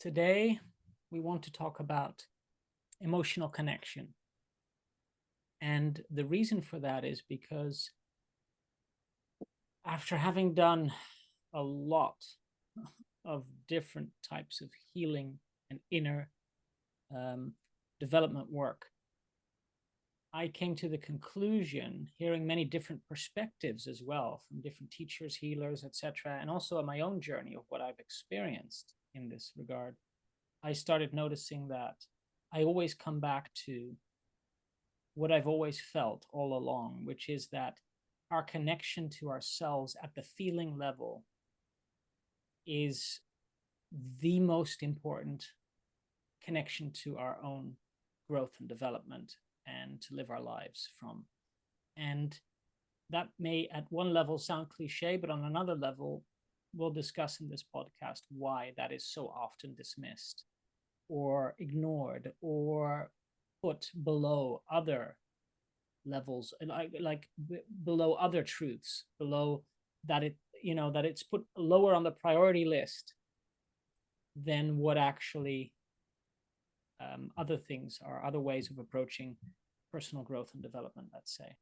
Today, we want to talk about emotional connection. And the reason for that is because after having done a lot of different types of healing and inner um, development work, I came to the conclusion, hearing many different perspectives as well from different teachers, healers, etc., and also on my own journey of what I've experienced in this regard, I started noticing that I always come back to what I've always felt all along, which is that our connection to ourselves at the feeling level is the most important connection to our own growth and development and to live our lives from. And that may at one level sound cliche, but on another level, we'll discuss in this podcast why that is so often dismissed or ignored or put below other levels, like below other truths, below that that it's put lower on the priority list than what actually other things are, other ways of approaching personal growth and development, let's say.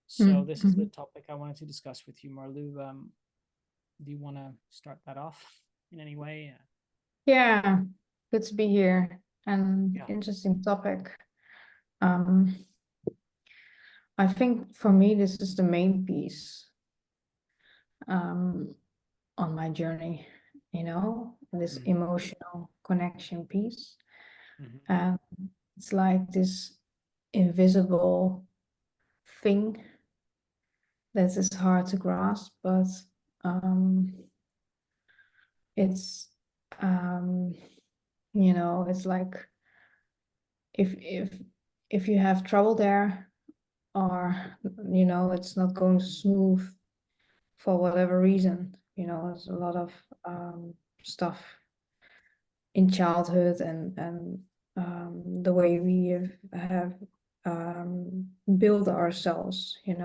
So this is the topic I wanted to discuss with you, Marlou. Do you want to start that off in any way? Yeah, good to be here. An interesting topic. I think for me, this is the main piece on my journey, this emotional connection piece. And it's like this invisible thing that is hard to grasp, but it's it's like if you have trouble there, or it's not going smooth for whatever reason, there's a lot of stuff in childhood and the way we have built ourselves, in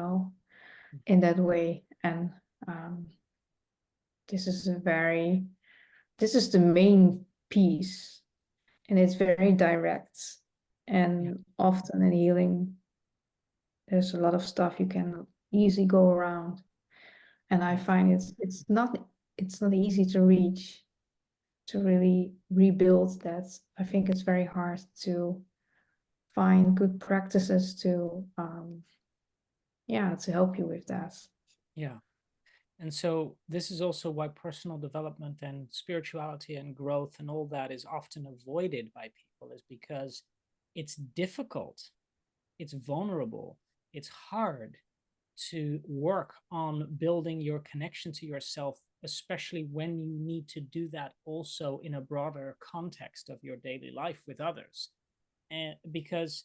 that way. And this is the main piece, and it's very direct. And often in healing, there's a lot of stuff you can easily go around, and I find it's not easy to reach, to really rebuild that. I think it's very hard to find good practices to help you with that. Yeah. And so this is also why personal development and spirituality and growth and all that is often avoided by people, is because it's difficult, it's vulnerable, it's hard to work on building your connection to yourself, especially when you need to do that also in a broader context of your daily life with others. And because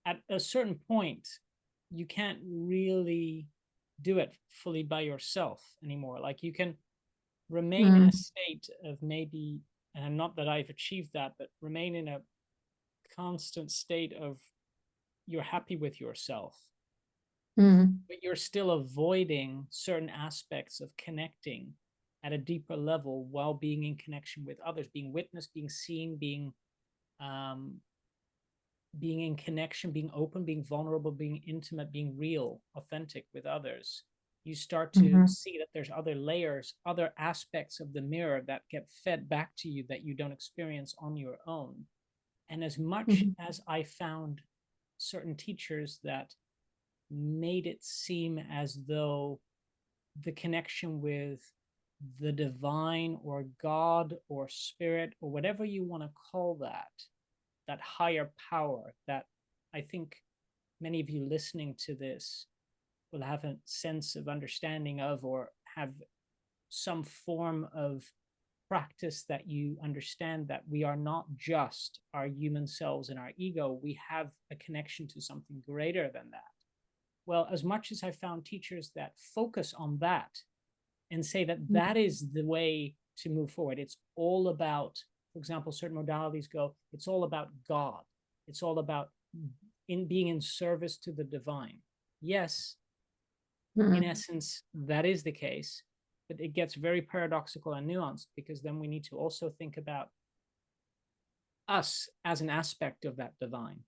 at a certain point, you can't really do it fully by yourself anymore. Like you can remain in a state of maybe, and not that I've achieved that, but remain in a constant state of you're happy with yourself, but you're still avoiding certain aspects of connecting at a deeper level while being in connection with others, being witnessed, being seen, being in connection, being open, being vulnerable, being intimate, being real, authentic with others. You start to see that there's other layers, other aspects of the mirror that get fed back to you that you don't experience on your own. And as much as I found certain teachers that made it seem as though the connection with the divine or God or spirit or whatever you want to call that higher power that I think many of you listening to this will have a sense of understanding of, or have some form of practice that you understand that we are not just our human selves and our ego, we have a connection to something greater than that. Well, as much as I found teachers that focus on that and say that that is the way to move forward, it's all about, for example, certain modalities go, it's all about God. It's all about being in service to the divine. Yes, in essence, that is the case, but it gets very paradoxical and nuanced, because then we need to also think about us as an aspect of that divine.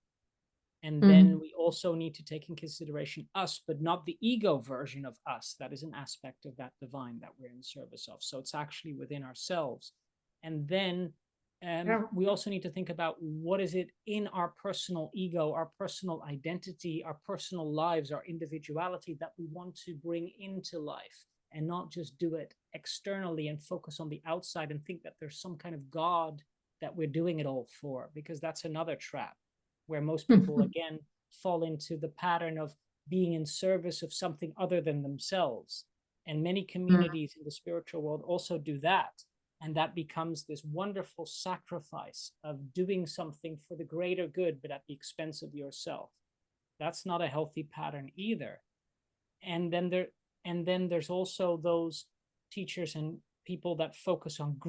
And then Mm. we also need to take in consideration us, but not the ego version of us. That is an aspect of that divine that we're in service of. So it's actually within ourselves. And then Yeah. we also need to think about what is it in our personal ego, our personal identity, our personal lives, our individuality that we want to bring into life, and not just do it externally and focus on the outside and think that there's some kind of God that we're doing it all for, because that's another trap where most people again fall into the pattern of being in service of something other than themselves. And many communities in the spiritual world also do that. And that becomes this wonderful sacrifice of doing something for the greater good, but at the expense of yourself. That's not a healthy pattern either. And then there's also those teachers and people that focus on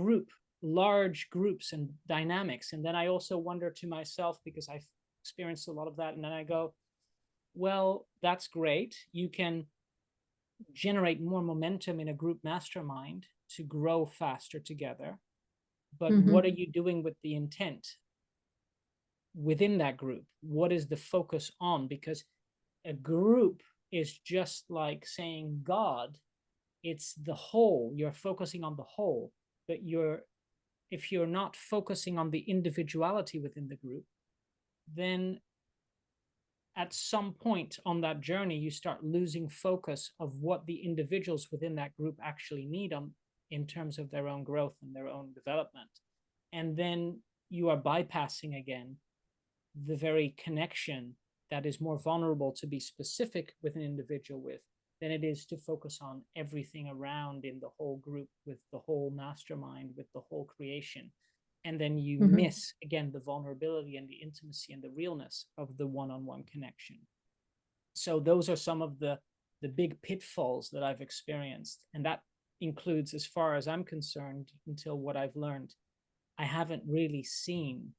large groups and dynamics. And then I also wonder to myself, because I've experienced a lot of that, and then I go, well, that's great. You can generate more momentum in a group mastermind to grow faster together. But what are you doing with the intent within that group? What is the focus on? Because a group is just like saying God, it's the whole. You're focusing on the whole, but if you're not focusing on the individuality within the group, then at some point on that journey, you start losing focus of what the individuals within that group actually need in terms of their own growth and their own development. And then you are bypassing again the very connection that is more vulnerable to be specific with an individual with than it is to focus on everything around in the whole group, with the whole mastermind, with the whole creation. And then you miss again the vulnerability and the intimacy and the realness of the one-on-one connection. So those are some of the big pitfalls that I've experienced, and that includes, as far as I'm concerned, until what I've learned, I haven't really seen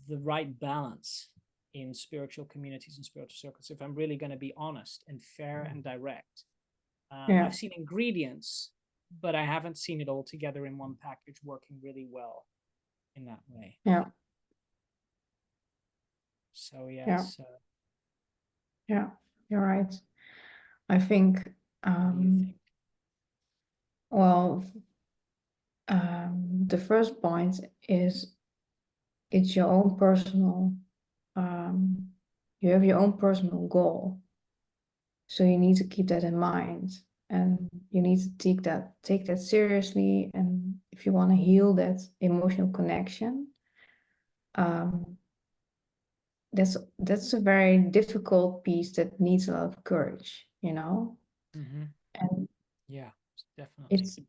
the right balance in spiritual communities and spiritual circles, if I'm really going to be honest and fair and direct. I've seen ingredients, but I haven't seen it all together in one package working really well in that way. Yeah. So yes. Yeah, you're right. I think, What do you think? well, the first point is it's your own personal, you have your own personal goal. So you need to keep that in mind, and you need to take that seriously. And if you want to heal that emotional connection, that's a very difficult piece that needs a lot of courage, you know. And Yeah, definitely.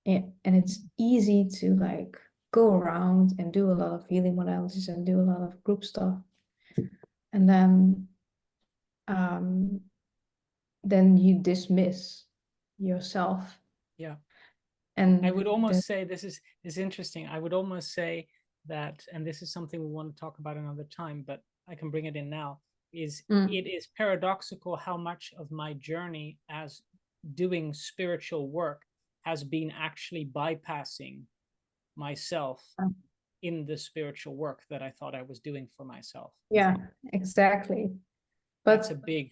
it's easy to like go around and do a lot of healing modalities and do a lot of group stuff, and then you dismiss yourself. Yeah. And I would almost say this is interesting. I would almost say that, and this is something we want to talk about another time, but I can bring it in now, is it is paradoxical how much of my journey as doing spiritual work has been actually bypassing myself in the spiritual work that I thought I was doing for myself. Yeah, exactly. That's But a big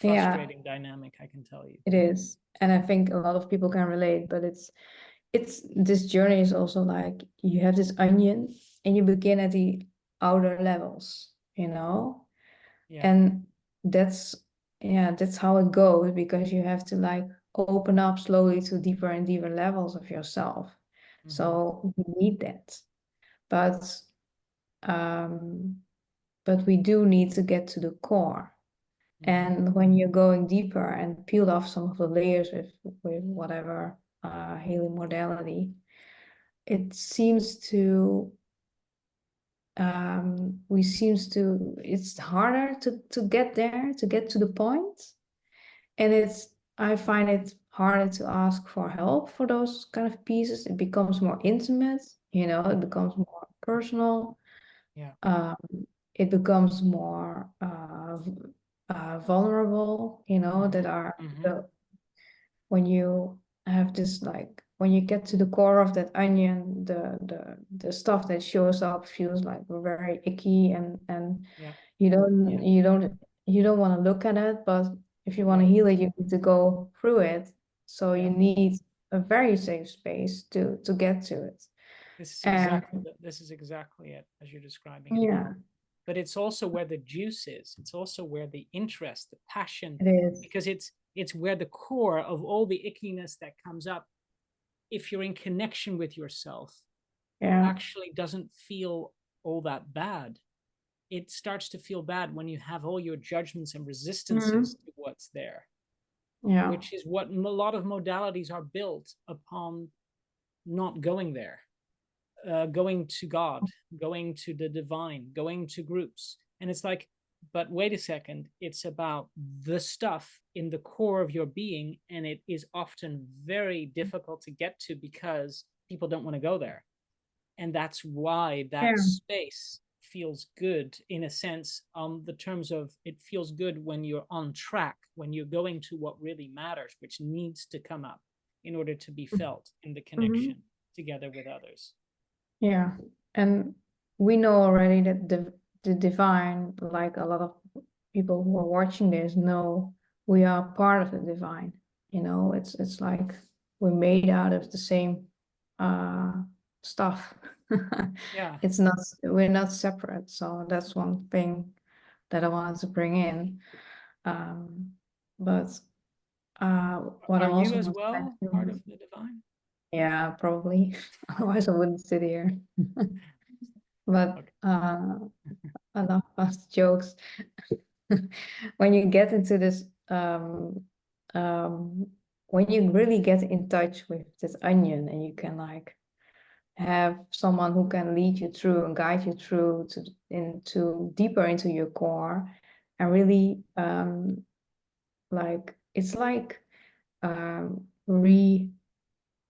yeah, frustrating dynamic, I can tell you. it is. And I think a lot of people can relate, but it's this journey is also like you have this onion and you begin at the outer levels, you know? Yeah. And that's how it goes, because you have to like open up slowly to deeper and deeper levels of yourself. So you need that. But we do need to get to the core. And when you're going deeper and peel off some of the layers with whatever healing modality, it seems to it's harder to get there, to get to the point. And I find it harder to ask for help for those kind of pieces. It becomes more intimate, you know, it becomes more personal. Yeah. It becomes more vulnerable, you know, that are when you have this like when you get to the core of that onion, the stuff that shows up feels like very icky, and Yeah. you don't Yeah. you don't want to look at it, but if you want to Right. heal it, you need to go through it. So you Yeah. need a very safe space to get to it. And This is exactly it as you're describing it yeah, now. But it's also where the juice is. It's also where the interest, the passion, it is. because it's where the core of all the ickiness that comes up, if you're in connection with yourself, Yeah. actually doesn't feel all that bad. It starts to feel bad when you have all your judgments and resistances Mhm. to what's there, Yeah. which is what a lot of modalities are built upon, not going there, going to God, going to the divine, going to groups. And it's like, but wait a second, it's about the stuff in the core of your being. And it is often very difficult to get to because people don't want to go there. And that's why that Yeah. space feels good in a sense, the terms of it feels good when you're on track, when you're going to what really matters, which needs to come up in order to be felt in the Mhm. connection together with others. Yeah. And we know already that the divine, like a lot of people who are watching this know, we are part of the divine. It's like we're made out of the same uh stuff. Yeah. It's not, we're not separate. So that's one thing that I wanted to bring in. Um, but what I Are you also as want to well part of mention, the divine? yeah, probably. Otherwise I wouldn't sit here. But Okay. enough past jokes. When you get into this, um, when you really get in touch with this onion, and you can like have someone who can lead you through and guide you through to into deeper into your core, and really like it's like re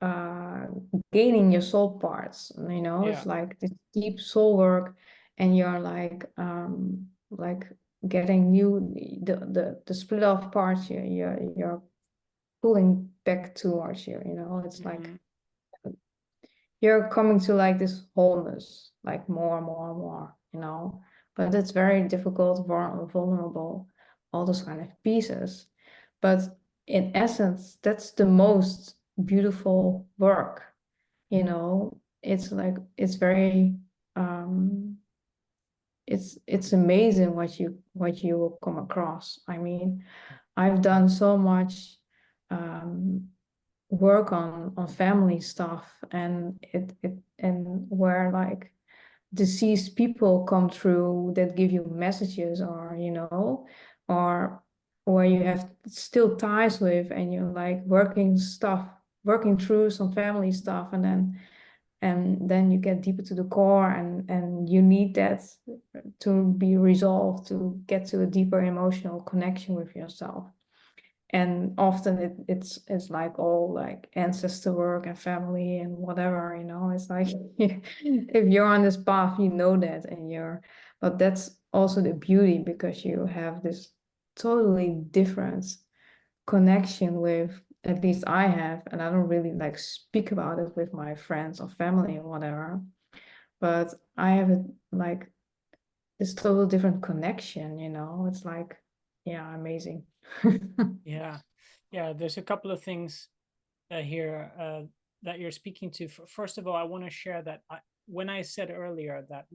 uh gaining your soul parts, Yeah. it's like this deep soul work, and you're like getting new, the split off parts, you're pulling back towards you, it's like Mm-hmm. you're coming to like this wholeness, like more and more and more, but it's very difficult, vulnerable, all those kind of pieces. But in essence, that's the most beautiful work. It's like it's very it's amazing what you will come across. I mean, I've done so much um work on family stuff, and and where like deceased people come through that give you messages, or or where you have still ties with, and you're like working through some family stuff, and then you get deeper to the core, and you need that to be resolved, to get to a deeper emotional connection with yourself. And often it's like all like ancestor work and family and whatever, it's like if you're on this path, that, but that's also the beauty, because you have this totally different connection with, at least I have, and I don't really like speak about it with my friends or family or whatever, but I have it like this total different connection, it's like, yeah, amazing. Yeah. Yeah. There's a couple of things here that you're speaking to. First of all, I want to share that when I said earlier that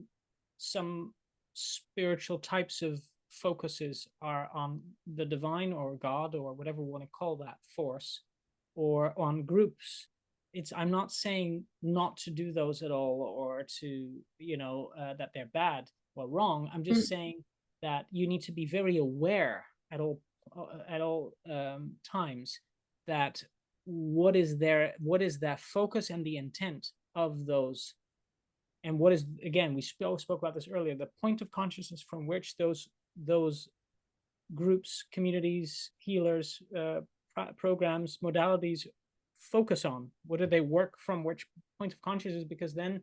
some spiritual types of focuses are on the divine or God or whatever we want to call that force, or on groups, I'm not saying not to do those at all, or to that they're bad or wrong. I'm just saying that you need to be very aware at all times, that what is that focus and the intent of those, and what is, again, we spoke about this earlier, the point of consciousness from which those groups, communities, healers, programs, modalities focus on. What do they work from, which point of consciousness? Because then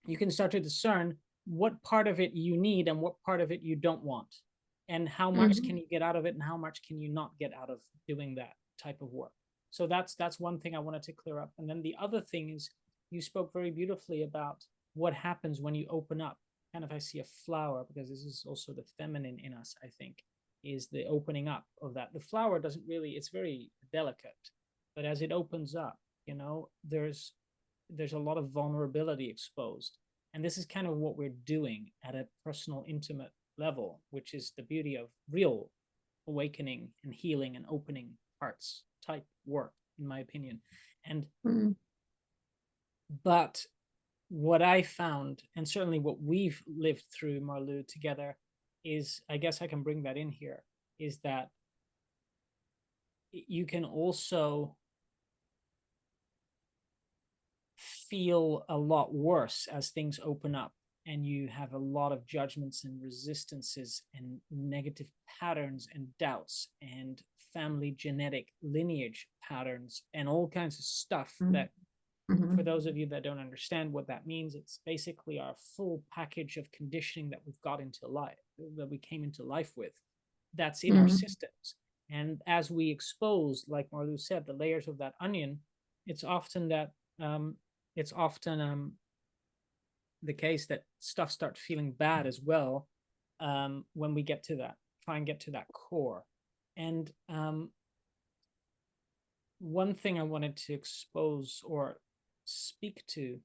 you can start to discern what part of it you need and what part of it you don't want, and how much Mhm. can you get out of it and how much can you not get out of doing that type of work. So that's one thing I wanted to clear up. And then the other thing is, you spoke very beautifully about what happens when you open up. Kind of, I see a flower, because this is also the feminine in us, I think, is the opening up of that. The flower doesn't really, it's very delicate, but as it opens up, you know, there's a lot of vulnerability exposed. And this is kind of what we're doing at a personal, intimate level, which is the beauty of real awakening and healing and opening hearts type work, in my opinion. And but what I found, and certainly what we've lived through, Marlu, together, is, I guess I can bring that in here, is that you can also feel a lot worse as things open up, and you have a lot of judgments and resistances and negative patterns and doubts and family genetic lineage patterns and all kinds of stuff that, for those of you that don't understand what that means, it's basically our full package of conditioning that we've got into life, that we came into life with, that's in our systems. And as we expose, like Marlu said, the layers of that onion, it's often that it's often the case that stuff starts feeling bad as well, when we get to that, try and get to that core. And one thing I wanted to expose or speak to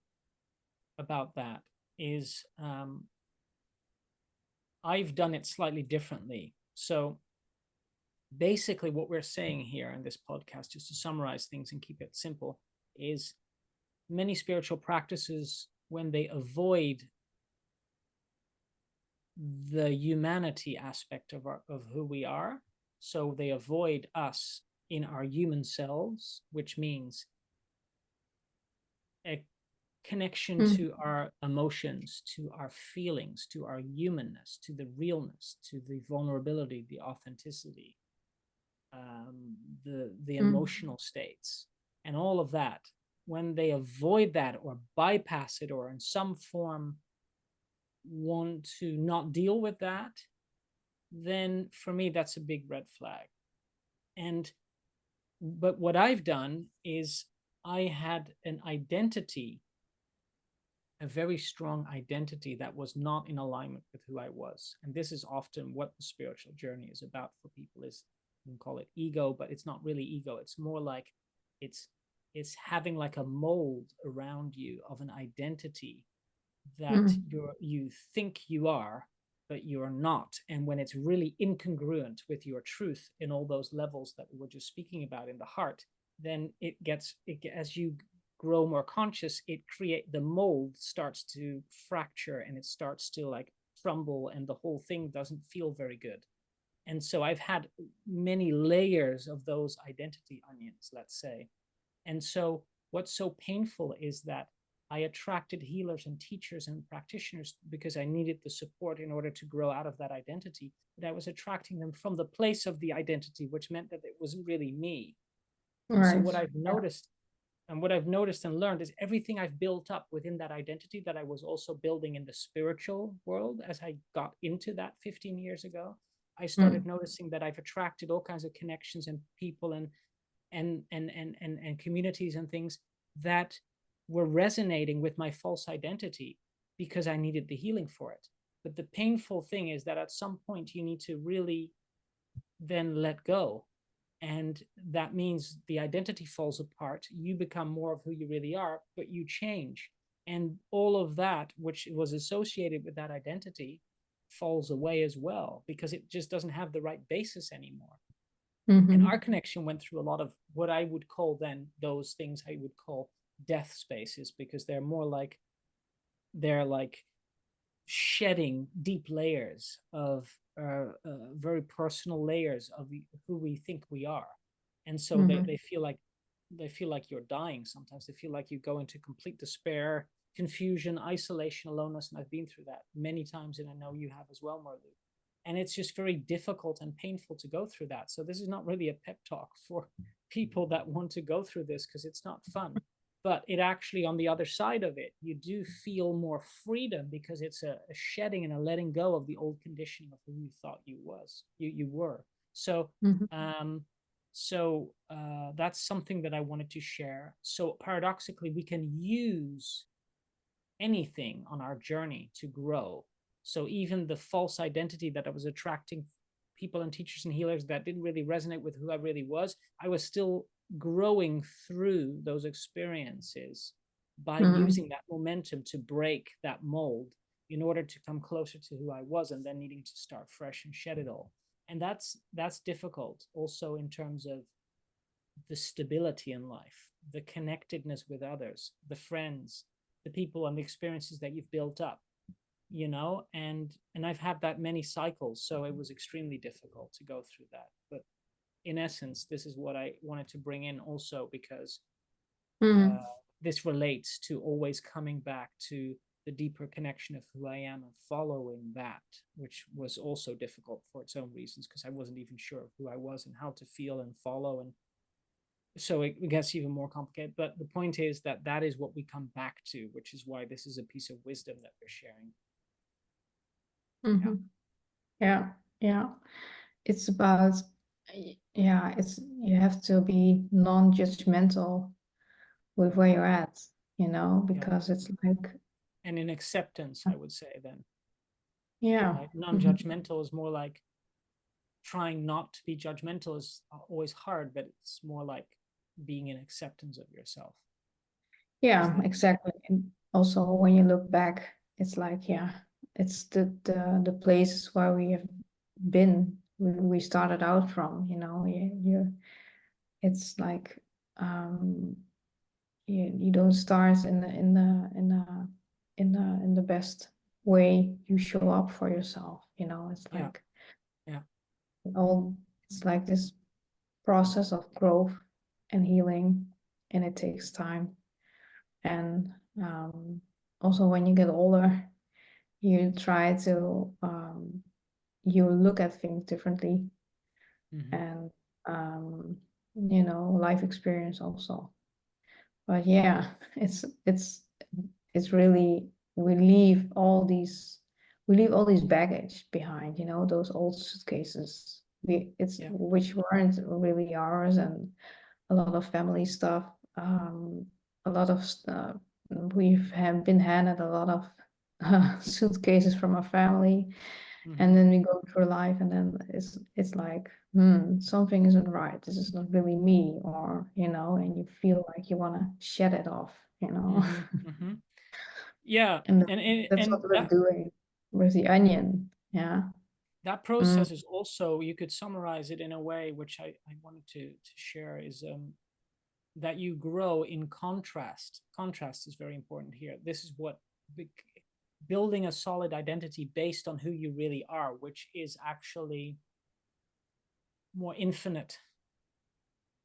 about that is, I've done it slightly differently. So basically what we're saying here in this podcast, just to summarize things and keep it simple, is many spiritual practices, when they avoid the humanity aspect of who we are, so they avoid us in our human selves, which means a connection to our emotions, to our feelings, to our humanness, to the realness, to the vulnerability, the authenticity, the emotional states, and all of that. When they avoid that or bypass it, or in some form want to not deal with that, then for me that's a big red flag. But what I've done is, I had an identity, a very strong identity, that was not in alignment with who I was. And this is often what the spiritual journey is about for people, is, you can call it ego, but it's not really ego. It's more like it's having like a mold around you of an identity that you think you are, but you're not. And when it's really incongruent with your truth in all those levels that we were just speaking about in the heart, then as you grow more conscious, the mold starts to fracture, and it starts to like crumble, and the whole thing doesn't feel very good. And so I've had many layers of those identity onions, let's say. And so what's so painful is that I attracted healers and teachers and practitioners because I needed the support in order to grow out of that identity. But I was attracting them from the place of the identity, which meant that it wasn't really me. And so what I've noticed and learned is everything I've built up within that identity, that I was also building in the spiritual world as I got into that 15 years ago. I started noticing that I've attracted all kinds of connections and people and communities and things that were resonating with my false identity because I needed the healing for it. But the painful thing is that at some point you need to really then let go. And that means the identity falls apart. You become more of who you really are, but you change. And all of that, which was associated with that identity, falls away as well, because it just doesn't have the right basis anymore. And our connection went through a lot of what I would call then, those things I would call death spaces, because they're like shedding deep layers of very personal layers of who we think we are. And so they feel like you're dying. Sometimes they feel like you go into complete despair, confusion, isolation, aloneness. And I've been through that many times, and I know you have as well, Marlu. And it's just very difficult and painful to go through that. So this is not really a pep talk for people that want to go through this, because it's not fun. But it actually, on the other side of it, you do feel more freedom, because it's a shedding and a letting go of the old conditioning of who you thought you were. So So that's something that I wanted to share. So paradoxically, we can use anything on our journey to grow. So even the false identity that I was attracting people and teachers and healers that didn't really resonate with who I really was, I was still growing through those experiences by Mm-hmm. using that momentum to break that mold in order to come closer to who I was, and then needing to start fresh and shed it all. And that's difficult also in terms of the stability in life, the connectedness with others, the friends, the people and the experiences that you've built up, you know, and I've had that many cycles, so it was extremely difficult to go through that. But in essence, this is what I wanted to bring in also, because uh, Mm-hmm. this relates to always coming back to the deeper connection of who I am and following that, which was also difficult for its own reasons, because I wasn't even sure of who I was and how to feel and follow. And so it gets even more complicated. But the point is that that is what we come back to, which is why this is a piece of wisdom that we're sharing. Yeah. Mm-hmm. Yeah, yeah. It's about, yeah, it's, you have to be non-judgmental with where you're at, Yeah. because it's like, And in acceptance, I would say then, yeah. right? Mm-hmm. Non-judgmental is more like trying not to be judgmental is always hard, but it's more like being in acceptance of yourself. Is Yeah, the exactly. And also when you look back, it's like, yeah, it's the places where we have been, we started out from, it's like, um you don't start in the best way you show up for yourself. It's yeah, like yeah, all, it's like this process of growth and healing, and it takes time. And also when you get older, you try to you look at things differently, mm-hmm. and life experience also. But yeah, it's really, we leave all these baggage behind, those old suitcases, it's Yeah, which weren't really ours, and a lot of family stuff, um a lot of we've been handed a lot of suitcases from our family, mm-hmm. and then we go through life, and then it's like, something isn't right, this is not really me, or and you feel like you want to shed it off. Mm-hmm. Mm-hmm. Yeah, And that's what and we're doing with the onion. Yeah. that Mm. process is also, you could summarize it in a way which I wanted to share, is that you grow in contrast. Contrast is very important here. This is what building a solid identity based on who you really are, which is actually more infinite,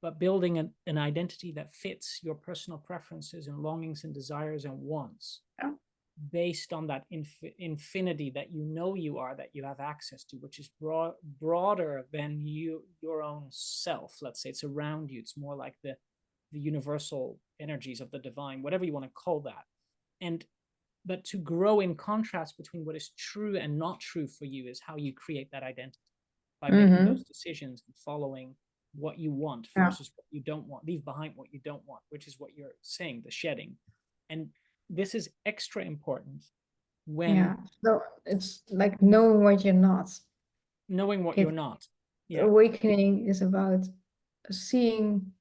but building an identity that fits your personal preferences and longings and desires and wants, Yeah. based on that infinity that you are, that you have access to, which is broader than your own self. Let's say it's around you. It's more like the universal energies of the divine, whatever you want to call that. And but to grow in contrast between what is true and not true for you is how you create that identity, by making those Mm-hmm. decisions and following what you want Yeah. versus what you don't want. Leave behind what you don't want, which is what you're saying, the shedding. And this is extra important when Yeah. So it's like knowing what you're not. knowing what you're It not. Yeah, Awakening is about seeing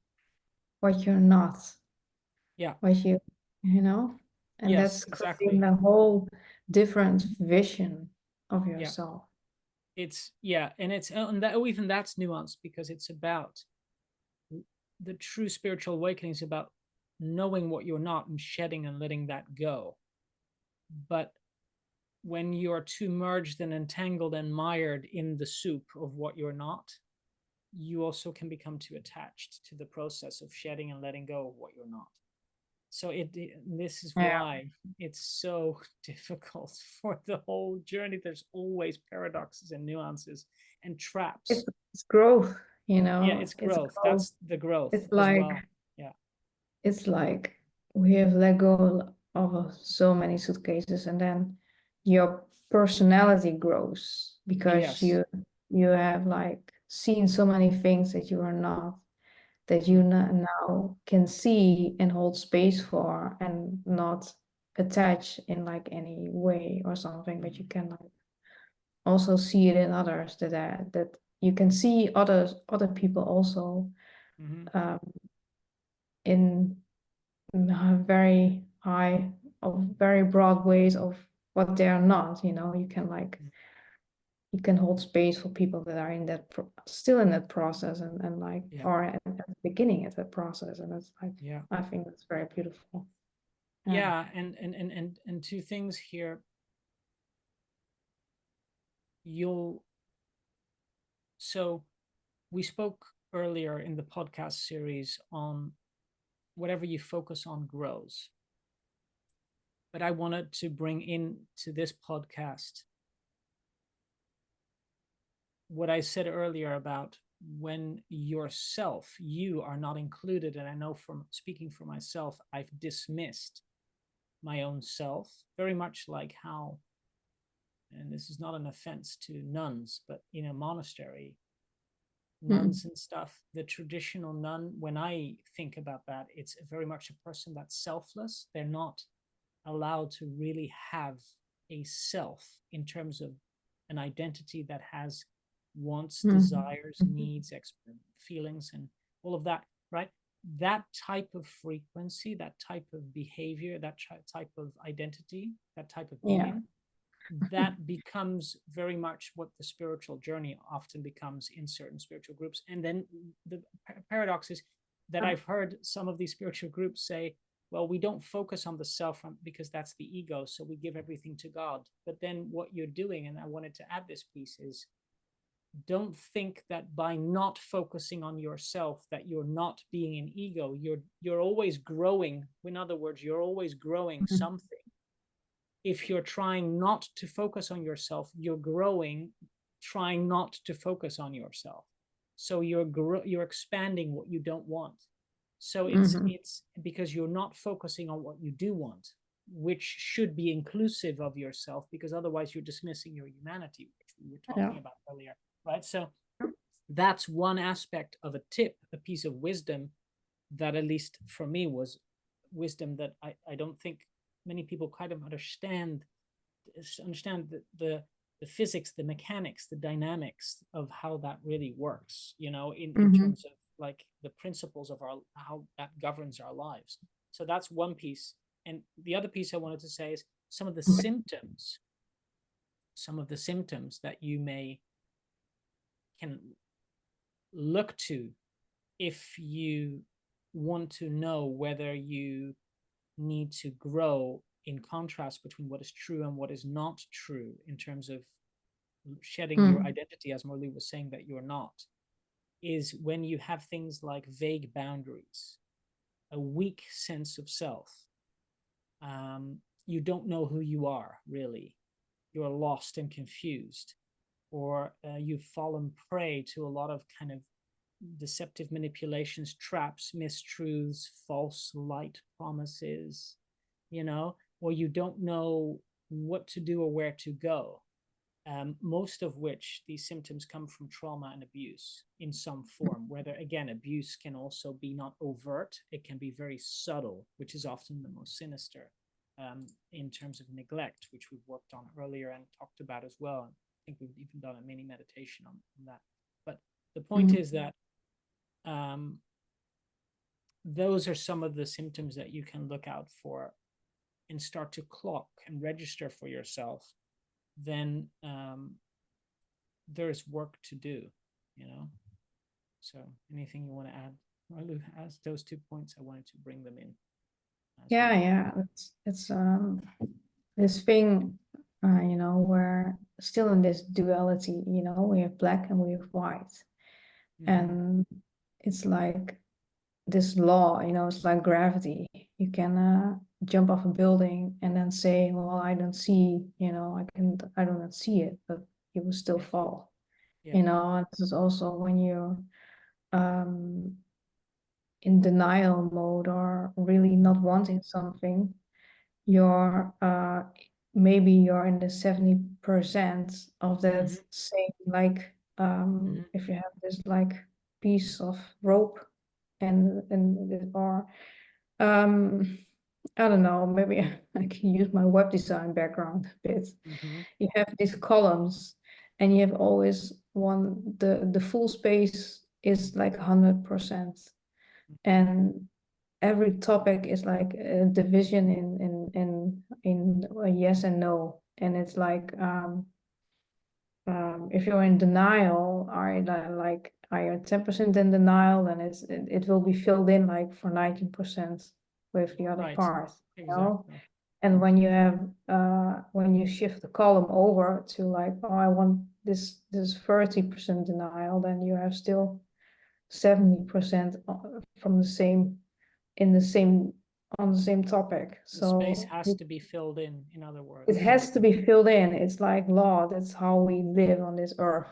what you're not, yeah, what you, and yes, that's creating exactly. a whole different vision of Yeah, yourself. it's, yeah, and it's, and that, even that's nuanced, because it's about the true spiritual awakening is about knowing what you're not and shedding and letting that go. But when you're too merged and entangled and mired in the soup of what you're not, you also can become too attached to the process of shedding and letting go of what you're not. So this is Yeah. why it's so difficult for the whole journey. There's always paradoxes and nuances and It's traps. it's growth, Yeah, it's it's growth. growth. That's the growth It's as like well. Yeah. it's like we have let go of so many suitcases, and then your personality grows because Yes. you have like seen so many things that you are not, that you now can see and hold space for, and not attach in like any way or something, but you can like also see it in others, that you can see other people also um, in very high of very broad ways of what they are not, you can like you can hold space for people that are in that still in that process, and like or at the beginning of that process, and it's like I think that's very beautiful. And two things here. So we spoke earlier in the podcast series on whatever you focus on grows, but I wanted to bring into this podcast what I said earlier about when you are not included. And I know, from speaking for myself, I've dismissed my own self, very much like how, and this is not an offense to nuns, but in a monastery, nuns and stuff, the traditional nun, when I think about that, it's very much a person that's selfless. They're not allowed to really have a self in terms of an identity that has wants, desires, needs, feelings, and all of that, right? That type of frequency, that type of behavior, that type of identity, that type of being, that becomes very much what the spiritual journey often becomes in certain spiritual groups. And then the paradox is that I've heard some of these spiritual groups say, well, we don't focus on the self because that's the ego, so we give everything to God. But then what you're doing, and I wanted to add this piece, is don't think that by not focusing on yourself that you're not being an ego. You're always growing. In other words, you're always growing something. If you're trying not to focus on yourself, you're growing trying not to focus on yourself. So you're expanding what you don't want. So it's because you're not focusing on what you do want, which should be inclusive of yourself, because otherwise you're dismissing your humanity, which we were talking about earlier, right? So that's one aspect of a tip, a piece of wisdom that, at least for me, was wisdom that I don't think many people kind of understand the physics, the mechanics, the dynamics of how that really works, in terms of like the principles of how that governs our lives. So that's one piece. And the other piece I wanted to say is some of the symptoms that you can look to if you want to know whether you need to grow, in contrast between what is true and what is not true, in terms of shedding your identity, as Morley was saying that you're not, is when you have things like vague boundaries, a weak sense of self. You don't know who you are, really. You're lost and confused, or you've fallen prey to a lot of kind of deceptive manipulations, traps, mistruths, false light promises, or you don't know what to do or where to go. Most of which these symptoms come from trauma and abuse in some form, whether, again, abuse can also be not overt, it can be very subtle, which is often the most sinister, in terms of neglect, which we've worked on earlier and talked about as well. I think we've even done a mini meditation on that. But the point is that those are some of the symptoms that you can look out for and start to clock and register for yourself. Then there's work to do, So anything you want to add, Marlu? As those 2 points, I wanted to bring them in. It's this thing, we're still in this duality, we have black and we have white. And it's like this law, it's like gravity. You can jump off a building and then say, well, I don't see, I do not see it, but you will still fall. And this is also when you're in denial mode or really not wanting something, you're maybe you're in the 70% of that same like if you have this like piece of rope or I don't know, maybe I can use my web design background a bit. You have these columns and you have always the full space is like 100%. And every topic is like a division in a yes and no. And it's like if you're in denial, are you 10% in denial, then it will be filled in like for 19% with the other Right. part, you know? Exactly. And when you have when you shift the column over to like, oh, I want this 30% denial, then you have still 70% from the same on the same topic. The space So has to be filled in other it words. has to be filled in. It's like law. That's how we live on this earth.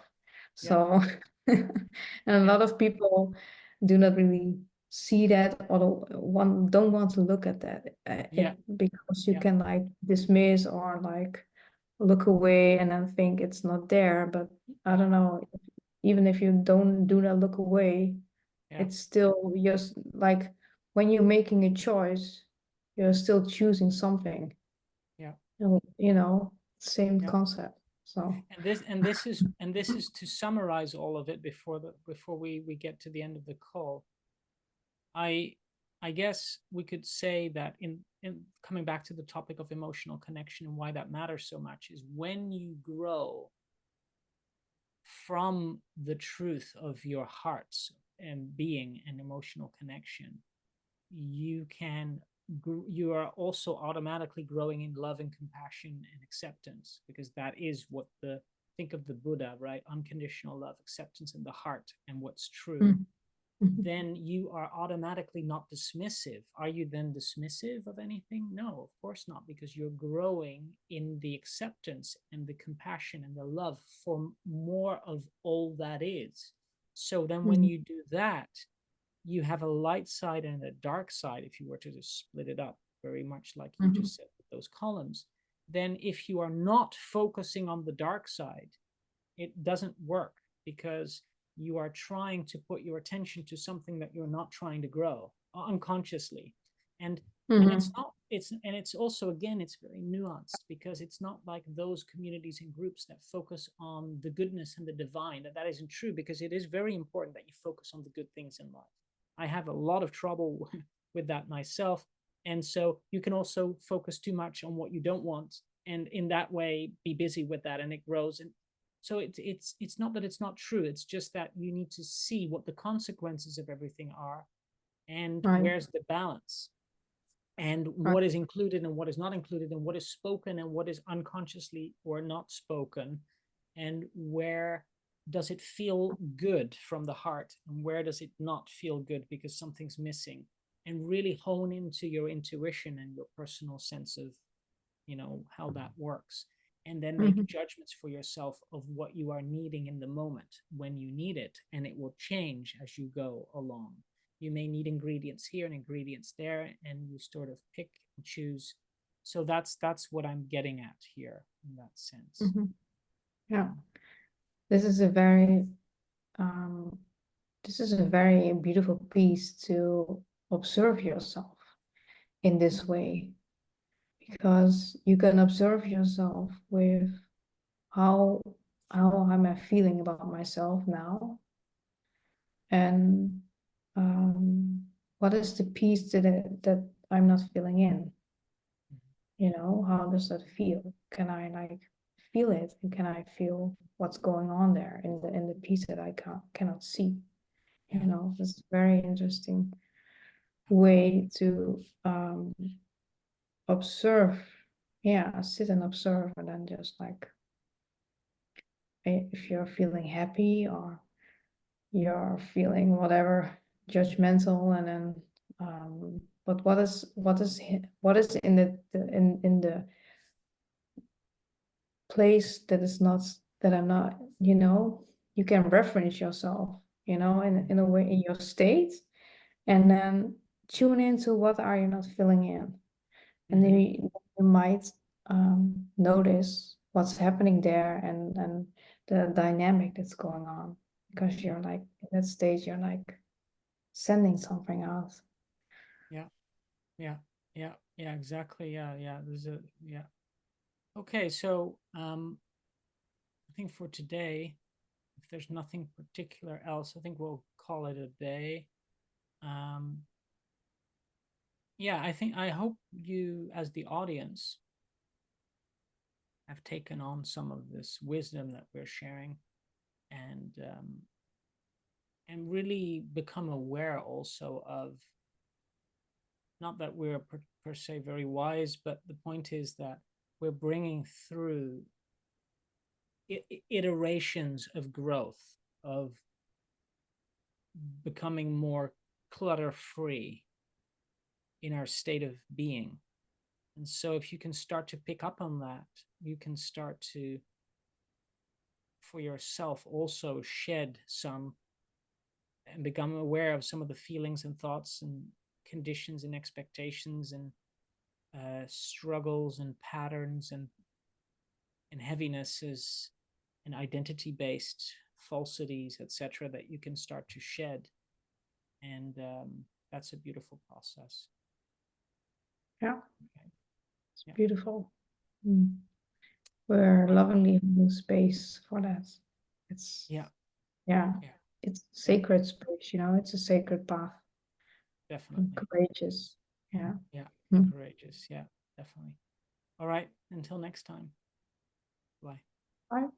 So, and a Yeah. lot of people do not really see that or don't want to look at that Yeah. because you Yeah. can like dismiss or like look away and then think it's not there. But I Yeah. don't know, even if you do not look away, Yeah. it's still just like when you're making a choice, you're still choosing something. Yeah. You know, same Yeah. concept. So, And this is to summarize all of it before we get to the end of the call. I I guess we could say that in coming back to the topic of emotional connection and why that matters so much is when you grow from the truth of your hearts and being and emotional connection, you can you are also automatically growing in love and compassion and acceptance, because that is what the think of the Buddha, right? Unconditional love, acceptance in the heart and what's true. mm, mhm, Then you are automatically not dismissive. Are you then dismissive of anything? No, of course not, because you're growing in the acceptance and the compassion and the love for more of all that is. So then when mhm, you do that, you have a light side and a dark side, if you were to just split it up very much like you mhm, just said with those columns. Then if you are not focusing on the dark side, it doesn't work, because you are trying to put your attention to something that you're not trying to grow unconsciously. And it's mhm, not it's also, again, it's very nuanced, because it's not like those communities and groups that focus on the goodness and the divine. That isn't true, because it is very important that you focus on the good things in life. I have a lot of trouble with that myself. And so you can also focus too much on what you don't want, and in that way be busy with that, and it grows. And so it's not that it's not true. It's just that you need to see what the consequences of everything are, and right, where's the balance, and right, what is included and what is not included, and what is spoken and what is unconsciously or not spoken, and where does it feel good from the heart, and where does it not feel good because something's missing. And really hone into your intuition and your personal sense of how that works, and then make mhm, judgments for yourself of what you are needing in the moment when you need it, and it will change as you go along. You may need ingredients here and ingredients there, and you sort of pick and choose. So that's what I'm getting at here in that sense. mhm. Yeah, this is a very um, this is a very beautiful piece to observe yourself in this way, because you can observe yourself with how how am I feeling about myself now, and what is the piece that I'm not feeling in. How does that feel? Can I like feel it, and can I feel what's going on there in the piece that I cannot see? Yeah. It's a very interesting way to observe. Yeah, sit and observe, and then just like if you're feeling happy or you're feeling whatever judgmental, and then but what is in the place that I'm not, you can reference yourself, in a way, in your state, and then tune into what are you not feeling in. And then you might notice what's happening there, and the dynamic that's going on, because you're like at that stage, you're like sending something out. Yeah, yeah, yeah, yeah, exactly. Yeah. Yeah. Okay, so I think for today, if there's nothing particular else, I think we'll call it a day. Um, yeah, I hope you, as the audience, have taken on some of this wisdom that we're sharing, and really become aware also of, not that we're per se very wise, but the point is that we're bringing through iterations of growth, of becoming more clutter free in our state of being. And so if you can start to pick up on that, you can start to, for yourself, also shed some and become aware of some of the feelings and thoughts and conditions and expectations and struggles and patterns and heavinesses and identity based falsities, etc., that you can start to shed. And that's a beautiful process. Yeah, Okay. it's Yeah. beautiful. We're Right. lovingly holding space for that. It's Yeah. yeah, Yeah. it's Yeah. sacred space, it's a sacred path and Definitely. courageous. Yeah. Yeah. Mm. Courageous. Yeah. Definitely. All right. Until next time. Bye. Bye.